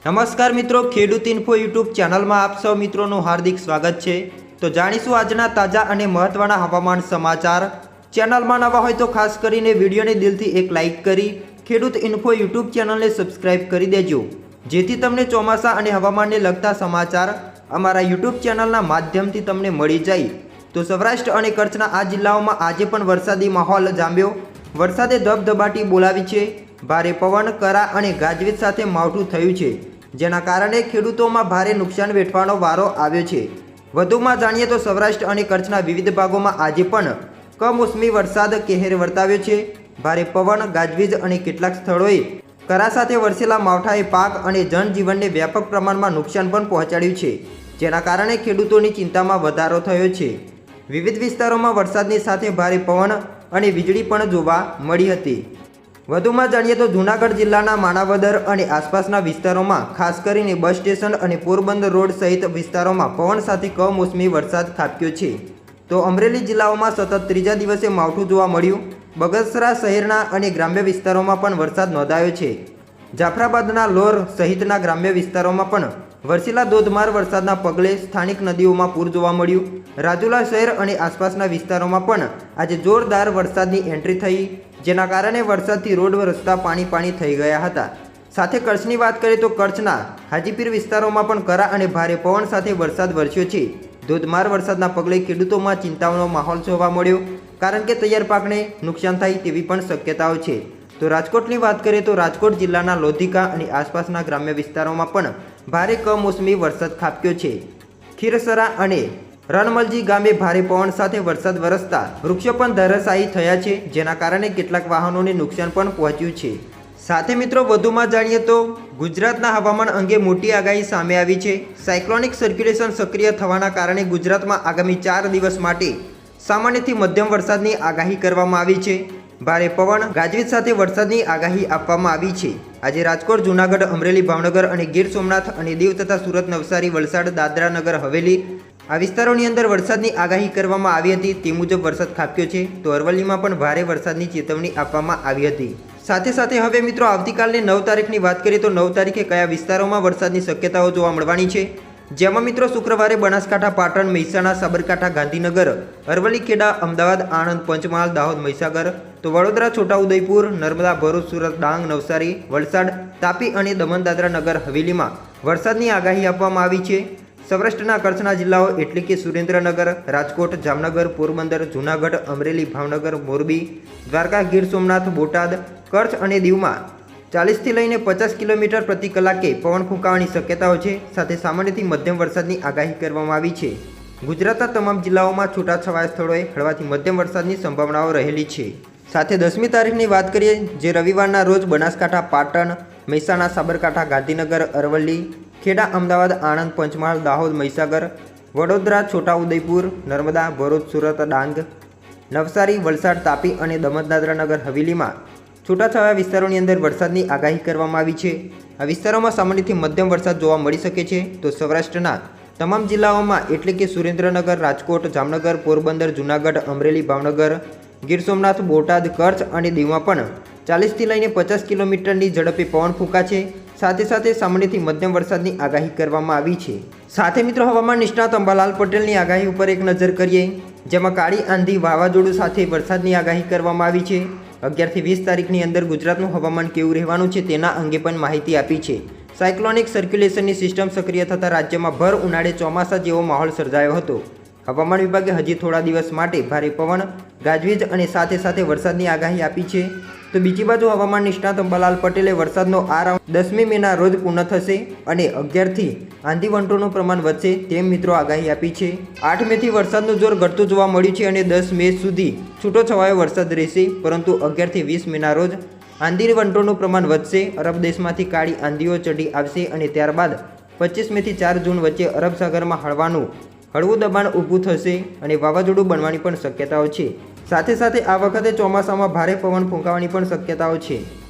નમસ્કાર મિત્રો, ખેડૂત ઇન્ફો યુટ્યુબ ચેનલમાં આપ સૌ મિત્રોનું હાર્દિક સ્વાગત છે। તો જાણીશું આજના તાજા અને મહત્વના હવામાન સમાચાર। ચેનલમાં નવા હોય તો ખાસ કરીને વિડીયોને દિલથી એક લાઇક કરી ખેડૂત ઇન્ફો યુટ્યુબ ચેનલને સબસ્ક્રાઇબ કરી દેજો, જેથી તમને ચોમાસા અને હવામાનને લગતા સમાચાર અમારા યુટ્યુબ ચેનલના માધ્યમથી તમને મળી જાય। તો સૌરાષ્ટ્ર અને કચ્છના આ જિલ્લાઓમાં આજે પણ વરસાદી માહોલ જામ્યો। વરસાદે ધબધબાટી બોલાવી છે। ભારે પવન, કરા અને ગાજવીજ સાથે માવઠું થયું છે, જેના કારણે ખેડૂતોમાં ભારે નુકસાન વેઠવાનો વારો આવ્યો છે। વધુમાં જાણીએ તો સૌરાષ્ટ્ર અને કચ્છના વિવિધ ભાગોમાં આજે પણ કમોસમી વરસાદ કહેર વર્તાવ્યો છે। ભારે પવન, ગાજવીજ અને કેટલાક સ્થળોએ કરા સાથે વરસેલા માવઠાએ પાક અને જનજીવનને વ્યાપક પ્રમાણમાં નુકસાન પણ પહોંચાડ્યું છે, જેના કારણે ખેડૂતોની ચિંતામાં વધારો થયો છે। વિવિધ વિસ્તારોમાં વરસાદની સાથે ભારે પવન અને વીજળી પણ જોવા મળી હતી। વધુમાં જાણીએ તો જૂનાગઢ જિલ્લાના માણાવદર અને આસપાસના વિસ્તારોમાં ખાસ કરીને બસ સ્ટેશન અને પોરબંદર રોડ સહિત વિસ્તારોમાં પવન સાથે કમોસમી વરસાદ ખાબક્યો છે। તો અમરેલી જિલ્લાઓમાં સતત ત્રીજા દિવસે માવઠું જોવા મળ્યું। બગસરા શહેરના અને ગ્રામ્ય વિસ્તારોમાં પણ વરસાદ નોંધાયો છે। જાફરાબાદના લોર સહિતના ગ્રામ્ય વિસ્તારોમાં પણ વરસેલા ધોધમાર વરસાદના પગલે સ્થાનિક નદીઓમાં પૂર જોવા મળ્યું। રાજુલા શહેર અને આસપાસના વિસ્તારોમાં પણ આજે જોરદાર વરસાદની એન્ટ્રી થઈ, જેના કારણે વરસાદથી રોડ રસ્તા પાણી થઈ ગયા હતા। સાથે કચ્છની વાત કરીએ તો કચ્છના હાજીપીર વિસ્તારોમાં પણ કરા અને ભારે પવન સાથે વરસાદ વરસ્યો છે। ધોધમાર વરસાદના પગલે ખેડૂતોમાં ચિંતાનો માહોલ જોવા મળ્યો, કારણ કે તૈયાર પાકને નુકસાન થાય તેવી પણ શક્યતાઓ છે। તો રાજકોટની વાત કરીએ તો રાજકોટ જિલ્લાના લોધિકા અને આસપાસના ગ્રામ્ય વિસ્તારોમાં પણ ભારે કમોસમી વરસાદ ખાબક્યો છે। ખીરસરા અને રણમલજી ગામે ભારે પવન સાથે વરસાદ વરસતા વૃક્ષો પણ ધરાશાયી થયા છે, જેના કારણે કેટલાક વાહનોને નુકસાન પણ પહોંચ્યું છે। સાથે મિત્રો વધુમાં જાણીએ તો ગુજરાતના હવામાન અંગે મોટી આગાહી સામે આવી છે। સાયક્લોનિક સર્ક્યુલેશન સક્રિય થવાના કારણે ગુજરાતમાં આગામી 4 દિવસ માટે સામાન્યથી મધ્યમ વરસાદની આગાહી કરવામાં આવી છે। ભારે પવન, ગાજવીજ સાથે વરસાદની આગાહી આપવામાં આવી છે। આજે રાજકોટ, જૂનાગઢ, અમરેલી, ભાવનગર અને ગીર સોમનાથ અને દીવ તથા સુરત, નવસારી, વલસાડ, દાદરા નગર હવેલી આ વિસ્તારોની અંદર વરસાદની આગાહી કરવામાં આવી હતી। તે મુજબ વરસાદ ખાબક્યો છે। તો અરવલ્લીમાં પણ ભારે વરસાદની ચેતવણી આપવામાં આવી હતી। સાથે સાથે હવે મિત્રો આવતીકાલની 9 તારીખની વાત કરીએ તો 9 તારીખે કયા વિસ્તારોમાં વરસાદની શક્યતાઓ જોવા મળવાની છે, જેમાં મિત્રો શુક્રવારે બનાસકાંઠા, પાટણ, મહેસાણા, સાબરકાંઠા, ગાંધીનગર, અરવલ્લી, ખેડા, અમદાવાદ, આણંદ, પંચમહાલ, દાહોદ, મહીસાગર, તો વડોદરા, છોટાઉદેપુર, નર્મદા, ભરૂચ, સુરત, ડાંગ, નવસારી, વલસાડ, તાપી અને દમણ દાદરા નગર હવેલીમાં વરસાદની આગાહી આપવામાં આવી છે। સૌરાષ્ટ્રના કચ્છના જિલ્લાઓ એટલે કે સુરેન્દ્રનગર, રાજકોટ, જામનગર, પોરબંદર, જૂનાગઢ, અમરેલી, ભાવનગર, મોરબી, દ્વારકા, ગીર સોમનાથ, બોટાદ, કચ્છ અને દીવમાં 40થી લઈને 50 કિલોમીટર પ્રતિ કલાકે પવન ફૂંકાવાની શક્યતાઓ છે। સાથે સામાન્યથી મધ્યમ વરસાદની આગાહી કરવામાં આવી છે। ગુજરાતના તમામ જિલ્લાઓમાં છૂટાછવાયા સ્થળોએ હળવાથી મધ્યમ વરસાદની સંભાવનાઓ રહેલી છે। સાથે 10મી તારીખની વાત કરીએ, જે રવિવારના રોજ બનાસકાંઠા, પાટણ, મહેસાણા, સાબરકાંઠા, ગાંધીનગર, અરવલ્લી, ખેડા, અમદાવાદ, આણંદ, પંચમહાલ, દાહોદ, મહીસાગર, વડોદરા, છોટાઉદેપુર, નર્મદા, ભરૂચ, સુરત, ડાંગ, નવસારી, વલસાડ, તાપી અને દમણ દાદરા નગર હવેલીમાં છૂટાછવાયા વિસ્તારોની અંદર વરસાદની આગાહી કરવામાં આવી છે। આ વિસ્તારોમાં સામાન્યથી મધ્યમ વરસાદ જોવા મળી શકે છે। તો સૌરાષ્ટ્રના તમામ જિલ્લાઓમાં એટલે કે સુરેન્દ્રનગર, રાજકોટ, જામનગર, પોરબંદર, જૂનાગઢ, અમરેલી, ભાવનગર, ગીર સોમનાથ, બોટાદ, કચ્છ અને દીવમાં પણ 40થી લઈને 50 કિલોમીટરની ઝડપે પવન ફૂંકાશે। સાથે સાથે સામાન્યથી મધ્યમ વરસાદની આગાહી કરવામાં આવી છે। સાથે મિત્રો હવામાન નિષ્ણાત અંબાલાલ પટેલની આગાહી ઉપર એક નજર કરીએ, જેમાં કાળી આંધી, વાવાઝોડું સાથે વરસાદની આગાહી કરવામાં આવી છે। 11થી 20 તારીખની અંદર ગુજરાતનું હવામાન કેવું રહેવાનું છે તેના અંગે પણ માહિતી આપી છે। સાયક્લોનિક સર્ક્યુલેશનની સિસ્ટમ સક્રિય થતાં રાજ્યમાં ભર ઉનાળે ચોમાસા જેવો માહોલ સર્જાયો હતો। હવામાન વિભાગે હજી થોડા દિવસ માટે ભારે પવન, ગાજવીજ અને સાથે સાથે વરસાદની આગાહી આપી છે। તો બીજી બાજુ હવામાન નિષ્ણાત અંબાલાલ પટેલે વરસાદનો આ રાઉન્ડ 10મી મેના રોજ પૂર્ણ થશે અને 11થી આંધી વંટોળનું પ્રમાણ વધશે તેમ મિત્રો આગાહી આપી છે। 8 મેથી વરસાદનું જોર ઘટતું જોવા મળ્યું છે અને 10 મે સુધી છૂટો છવાયો વરસાદ રહેશે, પરંતુ 11થી 20 મેના રોજ આંધી વંટોળનું પ્રમાણ વધશે। અરબ દેશમાંથી કાળી આંધીઓ ચઢી આવશે અને ત્યારબાદ 25 મેથી 4 જૂન વચ્ચે અરબ સાગરમાં હળવું દબાણ ઊભું થશે અને વાવાઝોડું બનવાની પણ શક્યતાઓ છે। સાથે સાથે આ વખતે ચોમાસામાં ભારે પવન ફૂંકાવાની પણ શક્યતાઓ છે।